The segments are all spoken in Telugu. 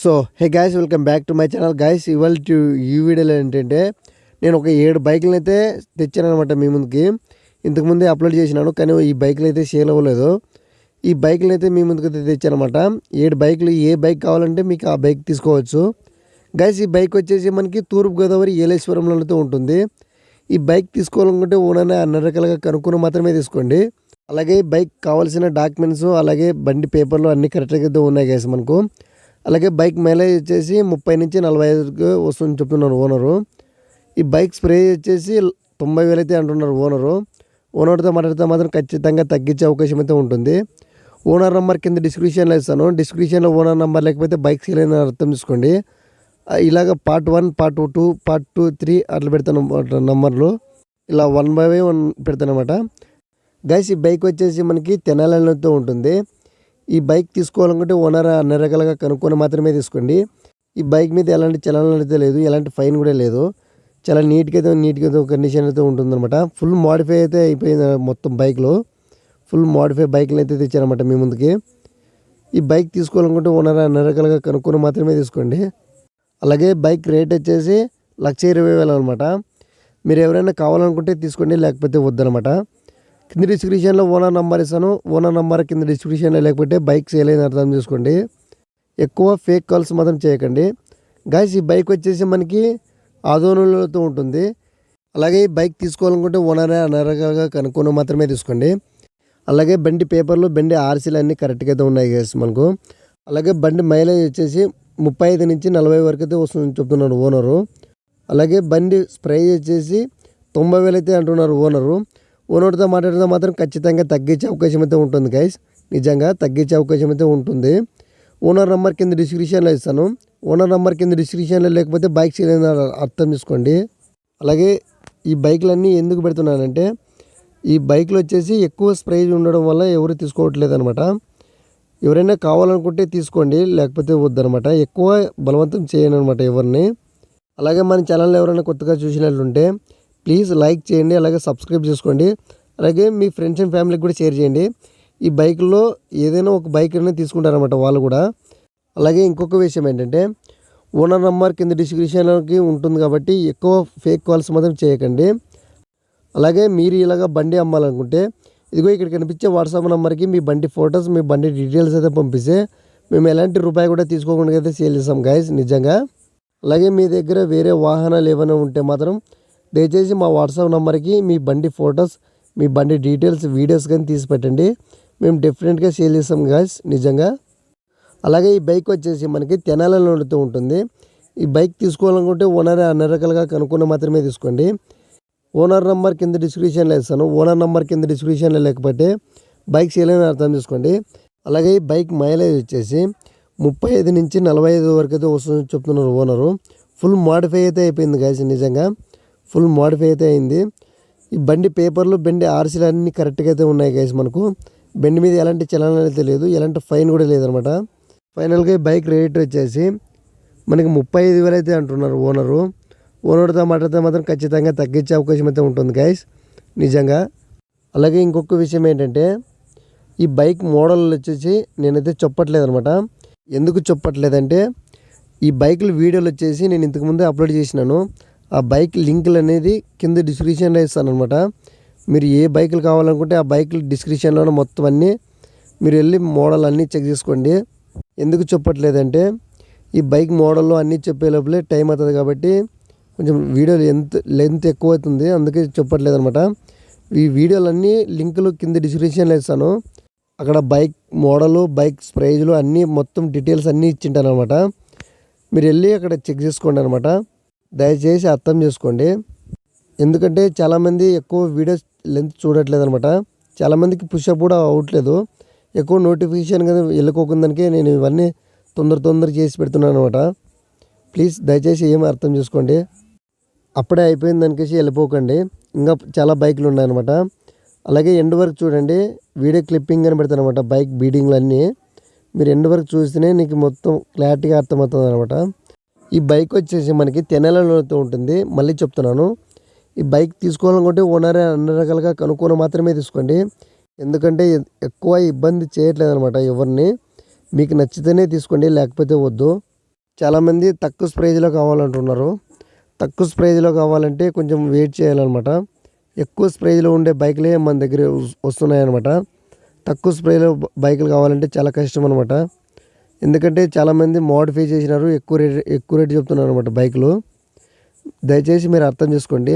So hey guys, welcome back to my channel guys. ఇవాళ ఈ వీడియోలో ఏంటంటే నేను ఒక 7 బైకులను అయితే తెచ్చాను అనమాట మీ ముందుకి. ఇంతకుముందే అప్లోడ్ చేసినాను, కానీ ఈ బైకులు అయితే సేల్ అవ్వలేదు. ఈ బైకులు అయితే మీ ముందుకు అయితే తెచ్చానమాట. 7 బైకులు, ఏ బైక్ కావాలంటే మీకు ఆ బైక్ తీసుకోవచ్చు గాయ్స్. ఈ బైక్ వచ్చేసి మనకి తూర్పుగోదావరి ఏలేశ్వరంలో ఉంటుంది. ఈ బైక్ తీసుకోవాలనుకుంటే ఓనర్ని అన్ని రకాలుగా కనుక్కొని మాత్రమే తీసుకోండి. అలాగే బైక్ కావాల్సిన డాక్యుమెంట్స్, అలాగే బండి పేపర్లు అన్నీ కరెక్ట్గా ఉన్నాయి గాయ్స్ మనకు. అలాగే బైక్ మైలేజ్ వచ్చేసి 30 నుంచి 45 వస్తుందని చెప్తున్నారు ఓనరు. ఈ బైక్ స్ప్రే వచ్చేసి 90,000 అయితే అంటున్నారు ఓనరు. ఓనర్తో మాట్లాడితే మాత్రం ఖచ్చితంగా తగ్గించే అవకాశం అయితే ఉంటుంది. ఓనర్ నెంబర్ కింద డిస్క్రిప్షన్లో ఇస్తాను. డిస్క్రిప్షన్లో ఓనర్ నెంబర్ లేకపోతే బైక్ సేల్ అయిన అర్థం చేసుకోండి. ఇలాగ పార్ట్ 1, పార్ట్ 2, పార్ట్ 2, 3 అట్లా పెడతాను నెంబర్లు. ఇలా 1 by 1 పెడతాను అనమాట గైస్. ఈ బైక్ వచ్చేసి మనకి తెనాలితో ఉంటుంది. ఈ బైక్ తీసుకోవాలనుకుంటే ఓనర్ అన్ని రకాలుగా కనుక్కొని మాత్రమే తీసుకోండి. ఈ బైక్ మీద ఎలాంటి చలనం అయితే లేదు, ఎలాంటి ఫైన్ కూడా లేదు. చాలా నీట్గా కండిషన్ అయితే ఉంటుందన్నమాట. ఫుల్ మోడిఫై అయితే అయిపోయింది మొత్తం బైక్లో. ఫుల్ మోడిఫై బైక్లు అయితే తెచ్చారన్నమాట మీ ముందుకి. ఈ బైక్ తీసుకోవాలనుకుంటే ఓనర్ అన్ని రకాలుగా కనుక్కొని మాత్రమే తీసుకోండి. అలాగే బైక్ రేట్ వచ్చేసి 1,20,000 అనమాట. మీరు ఎవరైనా కావాలనుకుంటే తీసుకోండి, లేకపోతే వద్దనమాట. కింద డిస్క్రిప్షన్లో ఓనర్ నెంబర్ ఇస్తాను. ఓనర్ నెంబర్ కింద డిస్క్రిప్షన్లో లేకపోతే బైక్ సేల్ అయిన అర్థం చేసుకోండి. ఎక్కువ ఫేక్ కాల్స్ మాత్రం చేయకండి గాయస్. ఈ బైక్ వచ్చేసి మనకి ఆదోనులతో ఉంటుంది. అలాగే ఈ బైక్ తీసుకోవాలనుకుంటే ఓనర్ అనరగా కనుక్కొని మాత్రమే తీసుకోండి. అలాగే బండి పేపర్లు, బండి ఆర్సీలు అన్నీ కరెక్ట్గా అయితే ఉన్నాయి గాయస్ మనకు. అలాగే బండి మైలేజ్ వచ్చేసి 35 నుంచి 40 వరకు అయితే వస్తుందని చెప్తున్నారు ఓనరు. అలాగే బండి స్ప్రే వచ్చేసి 90,000 అయితే అంటున్నారు ఓనరు. ఓనర్తో మాట్లాడితే మాత్రం ఖచ్చితంగా తగ్గించే అవకాశం అయితే ఉంటుంది గైస్. నిజంగా తగ్గించే అవకాశం అయితే ఉంటుంది. ఓనర్ నెంబర్ కింద డిస్క్రిప్షన్లో ఇస్తాను. ఓనర్ నెంబర్ కింద డిస్క్రిప్షన్లో లేకపోతే బైక్ సేల్ అర్థం చేసుకోండి. అలాగే ఈ బైక్లన్నీ ఎందుకు పెడుతున్నానంటే ఈ బైక్లు వచ్చేసి ఎక్కువ ప్రైజ్ ఉండడం వల్ల ఎవరు తీసుకోవట్లేదు అనమాట. ఎవరైనా కావాలనుకుంటే తీసుకోండి, లేకపోతే వద్దనమాట. ఎక్కువ బలవంతం చేయను అనమాట ఎవరిని. అలాగే మన ఛానల్లో ఎవరైనా కొత్తగా చూసినట్లుంటే ప్లీజ్ లైక్ చేయండి, అలాగే సబ్స్క్రైబ్ చేసుకోండి. అలాగే మీ ఫ్రెండ్స్ అండ్ ఫ్యామిలీకి కూడా షేర్ చేయండి. ఈ బైక్లో ఏదైనా ఒక బైక్ అనేది తీసుకుంటారనమాట వాళ్ళు కూడా. అలాగే ఇంకొక విషయం ఏంటంటే ఓనర్ నెంబర్ కింద డిస్క్రిప్షన్లోకి ఉంటుంది కాబట్టి ఎక్కువ ఫేక్ కాల్స్ మాత్రం చేయకండి. అలాగే మీరు ఇలాగ బండి అమ్మాలనుకుంటే ఇదిగో ఇక్కడ కనిపించే వాట్సాప్ నెంబర్కి మీ బండి ఫొటోస్, మీ బండి డీటెయిల్స్ అయితే పంపిస్తే మేము ఎలాంటి రూపాయి కూడా తీసుకోకుండా అయితే సేల్ చేస్తాం గాయస్ నిజంగా. అలాగే మీ దగ్గర వేరే వాహనాలు ఏమైనా ఉంటే మాత్రం దయచేసి మా వాట్సాప్ నెంబర్కి మీ బండి ఫొటోస్, మీ బండి డీటెయిల్స్, వీడియోస్ కానీ తీసి పెట్టండి. మేము డెఫినెట్గా సేల్ చేస్తాం గాయస్ నిజంగా. అలాగే ఈ బైక్ వచ్చేసి మనకి తెనాలిలో ఉంటుంది. ఈ బైక్ తీసుకోవాలనుకుంటే ఓనర్ అన్ని రకాలుగా కనుక్కొని మాత్రమే తీసుకోండి. ఓనర్ నెంబర్ కింద డిస్క్రిప్షన్లో ఇస్తాను. ఓనర్ నెంబర్ కింద డిస్క్రిప్షన్లో లేకపోతే బైక్ సేల్ అని అర్థం చేసుకోండి. అలాగే ఈ బైక్ మైలేజ్ వచ్చేసి 35 నుంచి 45 వరకు అయితే వస్తుందని చెప్తున్నారు ఓనరు. ఫుల్ మోడిఫై అయితే అయిపోయింది గాయస్ నిజంగా. ఫుల్ మోడిఫై అయితే అయింది. ఈ బండి పేపర్లు, బండి ఆర్సీలు అన్నీ కరెక్ట్గా అయితే ఉన్నాయి గైస్ మనకు. బండి మీద ఎలాంటి చలనం అయితే లేదు, ఎలాంటి ఫైన్ కూడా లేదనమాట. ఫైనల్గా ఈ బైక్ రేట్ వచ్చేసి మనకి 35,000 అయితే అంటున్నారు ఓనరు. ఓనర్తో మాట్లాడితే మాత్రం ఖచ్చితంగా తగ్గించే అవకాశం అయితే ఉంటుంది గైస్ నిజంగా. అలాగే ఇంకొక విషయం ఏంటంటే ఈ బైక్ మోడల్ వచ్చేసి నేనైతే చెప్పట్లేదు అనమాట. ఎందుకు చెప్పట్లేదంటే ఈ బైకుల వీడియోలు వచ్చేసి నేను ఇంతకుముందే అప్లోడ్ చేసినాను. ఆ బైక్ లింకులు అనేది కింద డిస్క్రిప్షన్లో ఇస్తాను అనమాట. మీరు ఏ బైకులు కావాలనుకుంటే ఆ బైకులు డిస్క్రిప్షన్లోనే మొత్తం అన్నీ మీరు వెళ్ళి మోడల్ అన్నీ చెక్ చేసుకోండి. ఎందుకు చెప్పట్లేదంటే ఈ బైక్ మోడల్లో అన్నీ చెప్పే లోపలే టైం అవుతుంది కాబట్టి కొంచెం వీడియోలు లెంత్ ఎక్కువ అవుతుంది, అందుకే చెప్పట్లేదు అనమాట. ఈ వీడియోలన్నీ లింకులు కింద డిస్క్రిప్షన్లో ఇస్తాను. అక్కడ బైక్ మోడలు, బైక్ ప్రైజులు అన్నీ మొత్తం డీటెయిల్స్ అన్నీ ఇచ్చింటాను అనమాట. మీరు వెళ్ళి అక్కడ చెక్ చేసుకోండి అనమాట. దయచేసి అర్థం చేసుకోండి. ఎందుకంటే చాలామంది ఎక్కువ వీడియోస్ లెంత్ చూడట్లేదు అనమాట. చాలామందికి పుషప్ కూడా అవ్వట్లేదు. ఎక్కువ నోటిఫికేషన్ కదా వెళ్ళుకోకుందానికే నేను ఇవన్నీ తొందర చేసి పెడుతున్నాను అనమాట. ప్లీజ్ దయచేసి ఏమీ అర్థం చేసుకోండి. అప్పుడే అయిపోయింది దానికేసి వెళ్ళిపోకండి. ఇంకా చాలా బైకులు ఉన్నాయన్నమాట. అలాగే ఎండ్ వరకు చూడండి, వీడియో క్లిప్పింగ్ అని పెడతాను అనమాట. బైక్ బీడింగ్లు అన్నీ మీరు ఎండ్ వరకు చూస్తేనే నీకు మొత్తం క్లారిటీగా అర్థమవుతుంది అనమాట. ఈ బైక్ వచ్చేసి మనకి తెనాలిలో ఉంటుంది. మళ్ళీ చెప్తున్నాను, ఈ బైక్ తీసుకోవాలనుకుంటే ఓనరే అన్ని రకాలుగా కనుక్కొని మాత్రమే తీసుకోండి. ఎందుకంటే ఎక్కువ ఇబ్బంది చేయట్లేదు అనమాట ఎవరిని. మీకు నచ్చితేనే తీసుకోండి, లేకపోతే వద్దు. చాలామంది తక్కువ ప్రైజ్లో కావాలంటున్నారు. తక్కువ ప్రైజ్లో కావాలంటే కొంచెం వెయిట్ చేయాలన్నమాట. ఎక్కువ ప్రైజ్లో ఉండే బైకులే మన దగ్గర వస్తున్నాయన్నమాట. తక్కువ ప్రైజ్లో బైకులు కావాలంటే చాలా కష్టం అనమాట. ఎందుకంటే చాలామంది మోడిఫై చేసినారు, ఎక్కువ రేట్ చెప్తున్నారు అనమాట బైకులు. దయచేసి మీరు అర్థం చేసుకోండి.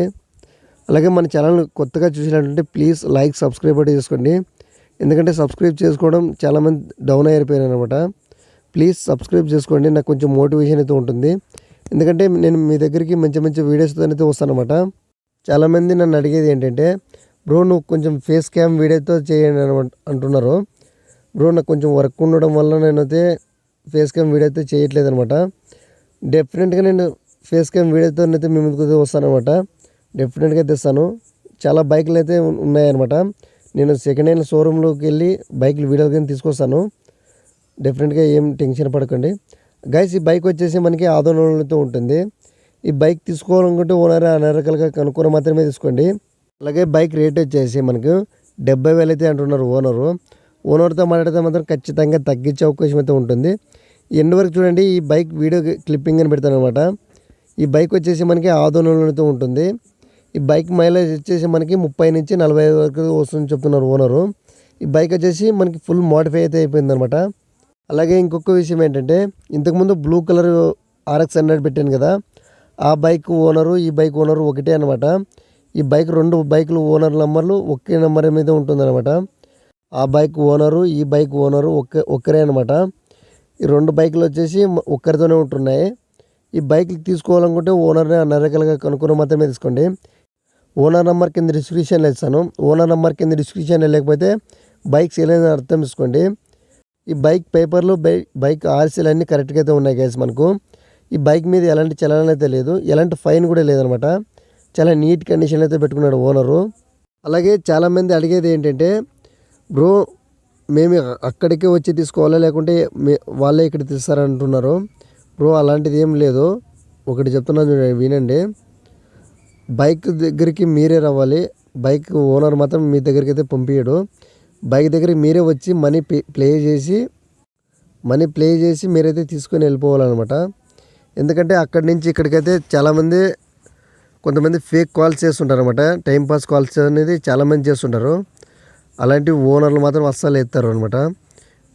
అలాగే మన ఛానల్ కొత్తగా చూసినట్టుంటే ప్లీజ్ లైక్, సబ్స్క్రైబ్ అయితే చేసుకోండి. ఎందుకంటే సబ్స్క్రైబ్ చేసుకోవడం చాలామంది డౌన్ అయిపోయారు అనమాట. ప్లీజ్ సబ్స్క్రైబ్ చేసుకోండి, నాకు కొంచెం మోటివేషన్ అయితే ఉంటుంది. ఎందుకంటే నేను మీ దగ్గరికి మంచి మంచి వీడియోస్తో అయితే వస్తానమాట. చాలామంది నన్ను అడిగేది ఏంటంటే, బ్రో నువ్వు కొంచెం ఫేస్ క్యామ్ వీడియోతో చేయండి అంటున్నారు. బ్రో నాకు కొంచెం వర్క్ ఉండడం వల్ల నేనైతే ఫేస్ క్యామ్ వీడియో అయితే చేయట్లేదు అనమాట. డెఫినెట్గా నేను ఫేస్ క్యామ్ వీడియోతో అయితే మీ ముందుకు వస్తానమాట. డెఫినెట్గా తెస్తాను. చాలా బైకులు అయితే ఉన్నాయన్నమాట. నేను సెకండ్ హ్యాండ్ షోరూంలోకి వెళ్ళి బైకులు వీడియో కింద తీసుకొస్తాను. డెఫినెట్గా ఏం టెన్షన్ పడకండి గైస్. ఈ బైక్ వచ్చేసి మనకి ఆందోళనతో ఉంటుంది. ఈ బైక్ తీసుకోవాలనుకుంటే ఓనర్ అనరకలుగా కనుక్కొని మాత్రమే తీసుకోండి. అలాగే బైక్ రేట్ వచ్చేసి మనకు 70,000 అయితే అంటున్నారు ఓనర్తో మాట్లాడితే మాత్రం ఖచ్చితంగా తగ్గించే అవకాశం అయితే ఉంటుంది. ఎండ్ వరకు చూడండి. ఈ బైక్ వీడియో క్లిప్పింగ్ అని పెడతాను అనమాట. ఈ బైక్ వచ్చేసి మనకి ఆందోళనతో ఉంటుంది. ఈ బైక్ మైలేజ్ వచ్చేసి మనకి 30 నుంచి 40 వరకు వస్తుందని చెప్తున్నారు ఓనరు. ఈ బైక్ వచ్చేసి మనకి ఫుల్ మోడిఫై అయితే అయిపోయిందనమాట. అలాగే ఇంకొక విషయం ఏంటంటే, ఇంతకుముందు బ్లూ కలర్ RX 100 పెట్టాను కదా, ఆ బైక్ ఓనరు ఈ బైక్ ఓనరు ఒకటే అనమాట. ఈ బైక్ 2 బైకులు ఓనర్ నెంబర్లు ఒకే నెంబర్ మీద ఉంటుందన్నమాట. ఆ బైక్ ఓనరు ఈ బైక్ ఓనరు ఒక్కరే అనమాట. ఈ 2 బైకులు వచ్చేసి ఒక్కరితోనే ఉంటున్నాయి. ఈ బైక్లు తీసుకోవాలనుకుంటే ఓనర్ని అన్నరకలుగా కనుక్కొని మాత్రమే తీసుకోండి. ఓనర్ నెంబర్ కింద డిస్క్రిప్షన్లో ఇస్తాను. ఓనర్ నెంబర్ కింద డిస్క్రిప్షన్లో లేకపోతే బైక్ సేల్ అనేది అర్థం తీసుకోండి. ఈ బైక్ పేపర్లు బైక్ ఆర్సీలు అన్నీ కరెక్ట్గా అయితే ఉన్నాయి గైస్ మనకు. ఈ బైక్ మీద ఎలాంటి చలనం అయితే లేదు, ఎలాంటి ఫైన్ కూడా లేదనమాట. చాలా నీట్ కండిషన్లో అయితే పెట్టుకున్నాడు ఓనరు. అలాగే చాలామంది అడిగేది ఏంటంటే, బ్రో మేము అక్కడికే వచ్చి తీసుకోవాలా లేకుంటే వాళ్ళే ఇక్కడ తీస్తారంటున్నారు. బ్రో అలాంటిది ఏం లేదు. ఒకటి చెప్తున్నాను వినండి. బైక్ దగ్గరికి మీరే రావాలి. బైక్ ఓనర్ మాత్రం మీ దగ్గరికి అయితే పంపించడు. బైక్ దగ్గరికి మీరే వచ్చి మనీ ప్లే చేసి మీరైతే తీసుకొని వెళ్ళిపోవాలన్నమాట. ఎందుకంటే అక్కడి నుంచి ఇక్కడికైతే కొంతమంది ఫేక్ కాల్స్ చేస్తుంటారు అనమాట. టైంపాస్ కాల్స్ అనేది చాలామంది చేస్తుంటారు. అలాంటి ఓనర్లు మాత్రం అస్సలు ఎత్తారు అనమాట.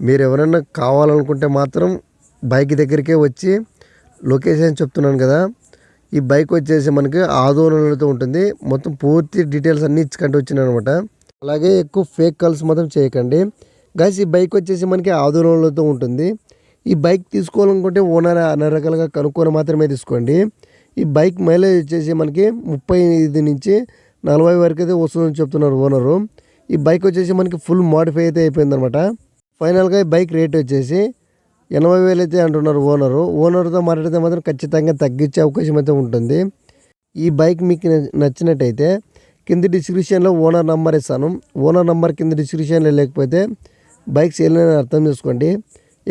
మీరు ఎవరైనా కావాలనుకుంటే మాత్రం బైక్ దగ్గరికే వచ్చి లొకేషన్ చెప్తున్నాను కదా, ఈ బైక్ వచ్చేసి మనకి ఆందోళనలతో ఉంటుంది. మొత్తం పూర్తి డీటెయిల్స్ అన్నీ ఇచ్చుకుంటూ వచ్చినాయనమాట. అలాగే ఎక్కువ ఫేక్ కాల్స్ మాత్రం చేయకండి గైస్. ఈ బైక్ వచ్చేసి మనకి ఆందోళనలతో ఉంటుంది. ఈ బైక్ తీసుకోవాలనుకుంటే ఓనర్ అన్ని రకాలుగా కనుక్కొని మాత్రమే తీసుకోండి. ఈ బైక్ మైలేజ్ వచ్చేసి మనకి 35 నుంచి 40 వరకు అయితే వస్తుందని చెప్తున్నారు ఓనరు. ఈ బైక్ వచ్చేసి మనకి ఫుల్ మోడిఫై అయితే అయిపోయిందనమాట. ఫైనల్గా ఈ బైక్ రేట్ వచ్చేసి 80,000 అయితే అంటున్నారు ఓనరు. ఓనర్తో మాట్లాడితే మాత్రం ఖచ్చితంగా తగ్గించే అవకాశం అయితే ఉంటుంది. ఈ బైక్ మీకు నచ్చినట్టయితే కింద డిస్క్రిప్షన్లో ఓనర్ నెంబర్ ఇస్తాను. ఓనర్ నెంబర్ కింద డిస్క్రిప్షన్లో లేకపోతే బైక్ సేల్ అని అర్థం చేసుకోండి.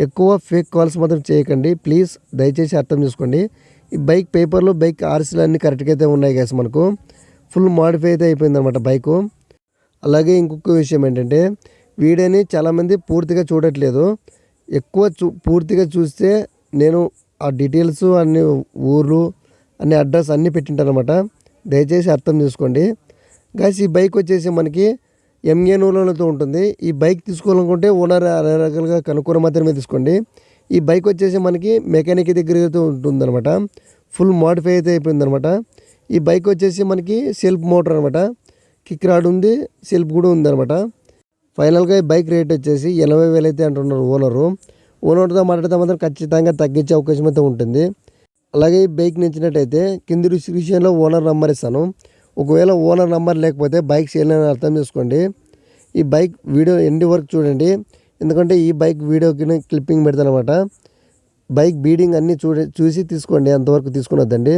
ఎక్కువ ఫేక్ కాల్స్ మాత్రం చేయకండి ప్లీజ్, దయచేసి అర్థం చేసుకోండి. ఈ బైక్ పేపర్లు బైక్ ఆర్సీలు అన్నీ కరెక్ట్గా అయితే ఉన్నాయి గైస్ మనకు. ఫుల్ మోడిఫై అయితే అయిపోయిందన్నమాట బైకు. అలాగే ఇంకొక విషయం ఏంటంటే, వీడియోని చాలామంది పూర్తిగా చూడట్లేదు. ఎక్కువ పూర్తిగా చూస్తే నేను ఆ డీటెయిల్స్ అన్ని ఊర్లు అన్ని అడ్రస్ అన్నీ పెట్టింటాను అనమాట. దయచేసి అర్థం చేసుకోండి గైస్. ఈ బైక్ వచ్చేసి మనకి ఎంఏ నూనెలతో ఉంటుంది. ఈ బైక్ తీసుకోవాలనుకుంటే ఓనర్ అన్ని రకాలుగా కనుక్కొని మాత్రమే తీసుకోండి. ఈ బైక్ వచ్చేసి మనకి మెకానిక్ దగ్గర ఉంటుందన్నమాట. ఫుల్ మోడిఫై అయితే అయిపోయిందనమాట. ఈ బైక్ వచ్చేసి మనకి సెల్ఫ్ మోటార్ అనమాట. కిక్ రాడ్ ఉంది, సెల్ఫ్ కూడా ఉందన్నమాట. ఫైనల్గా ఈ బైక్ రేట్ వచ్చేసి 80,000 అయితే అంటున్నారు ఓనరు. ఓనర్తో మాట్లాడితే మాత్రం ఖచ్చితంగా తగ్గించే అవకాశం అయితే ఉంటుంది. అలాగే ఈ బైక్ నచ్చినట్టయితే కింద డిస్క్రిప్షన్లో ఓనర్ నెంబర్ ఇస్తాను. ఒకవేళ ఓనర్ నెంబర్ లేకపోతే బైక్ సేల్ అని అర్థం చేసుకోండి. ఈ బైక్ వీడియో ఎండ్ వరకు చూడండి. ఎందుకంటే ఈ బైక్ వీడియోకి క్లిప్పింగ్ పెడతాను అనమాట. బైక్ బీడింగ్ అన్నీ చూసి తీసుకోండి, అంతవరకు తీసుకున్నద్దండి.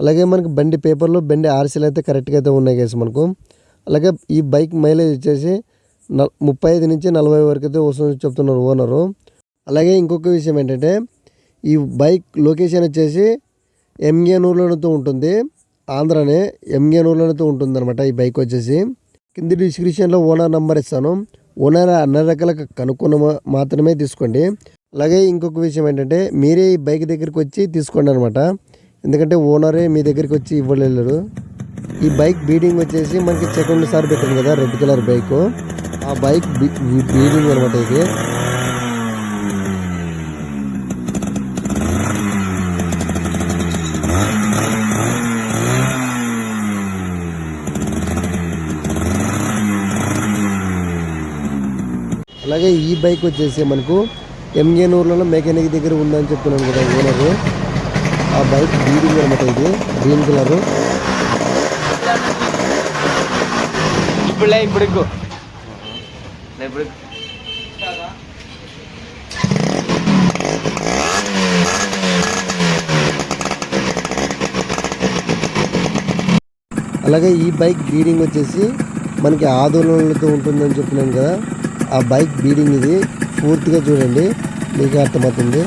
అలాగే మనకి బండి పేపర్లు బండి ఆర్సీలు అయితే కరెక్ట్గా అయితే ఉన్నాయి కేసు మనకు. అలాగే ఈ బైక్ మైలేజ్ వచ్చేసి 35 నుంచి 40 వరకు అయితే వస్తుందని చెప్తున్నారు ఓనరు. అలాగే ఇంకొక విషయం ఏంటంటే, ఈ బైక్ లొకేషన్ వచ్చేసి ఎంఏనూరులోనతో ఉంటుంది. ఆంధ్రానే ఎంఏనూరులోనతో ఉంటుంది అనమాట. ఈ బైక్ వచ్చేసి కింద డిస్క్రిప్షన్లో ఓనర్ నెంబర్ ఇస్తాను. ఓనర్ అన్ని రకాల కనుక్కున్న మాత్రమే తీసుకోండి. అలాగే ఇంకొక విషయం ఏంటంటే మీరే ఈ బైక్ దగ్గరికి వచ్చి తీసుకోండి అనమాట. ఎందుకంటే ఓనరే మీ దగ్గరికి వచ్చి ఇవ్వలేరు. ఈ బైక్ బీడింగ్ వచ్చేసి మనకి సెకండ్ సారి పెట్టింది కదా రెడ్ కలర్ బైక్, ఆ బైక్ బీడింగ్ అనమాట ఇది. అలాగే ఈ బైక్ వచ్చేసి మనకు ఎంగేనూరులో మెకానిక్ దగ్గర ఉందని చెప్తున్నాను కదా ఓనరు, ఆ బైక్ బీడింగ్ అనమాట ఇది, గ్రీన్ కలర్. అలాగే ఈ బైక్ బీడింగ్ వచ్చేసి మనకి ఆందోళనలతో ఉంటుందని చెప్పినాను కదా, ఆ బైక్ బీడింగ్ ఇది పూర్తిగా చూడండి, మీకు అర్థమవుతుంది.